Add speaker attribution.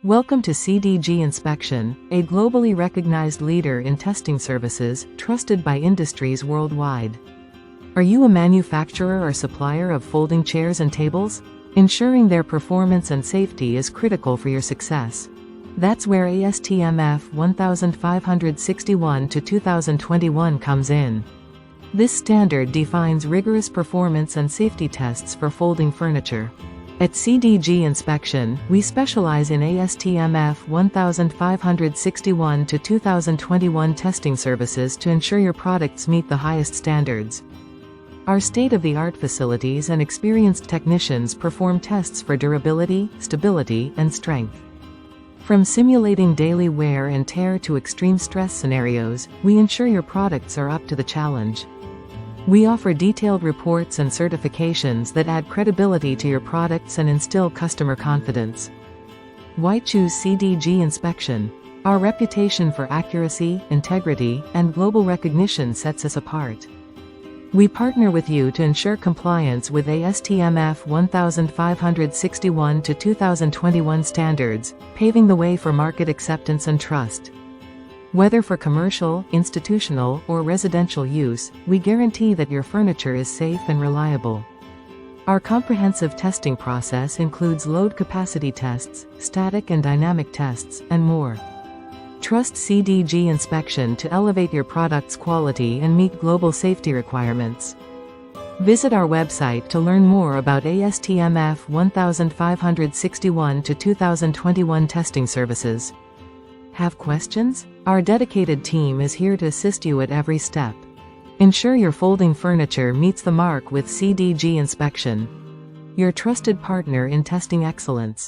Speaker 1: Welcome to CDG Inspection, a globally recognized leader in testing services, trusted by industries worldwide. Are you a manufacturer or supplier of folding chairs and tables? Ensuring their performance and safety is critical for your success. That's where ASTM F1561-2021 comes in. This standard defines rigorous performance and safety tests for folding furniture. At CDG Inspection, we specialize in ASTM F1561-2021 testing services to ensure your products meet the highest standards. Our state-of-the-art facilities and experienced technicians perform tests for durability, stability, and strength. From simulating daily wear and tear to extreme stress scenarios, we ensure your products are up to the challenge. We offer detailed reports and certifications that add credibility to your products and instill customer confidence. Why choose CDG Inspection? Our reputation for accuracy, integrity, and global recognition sets us apart. We partner with you to ensure compliance with ASTM F1561-2021 standards, paving the way for market acceptance and trust. Whether for commercial, institutional, or residential use, we guarantee that your furniture is safe and reliable. Our comprehensive testing process includes load capacity tests, static and dynamic tests, and more. Trust CDG Inspection to elevate your product's quality and meet global safety requirements. Visit our website to learn more about ASTM F1561-2021 testing services. Have questions? Our dedicated team is here to assist you at every step. Ensure your folding furniture meets the mark with CDG Inspection, your trusted partner in testing excellence.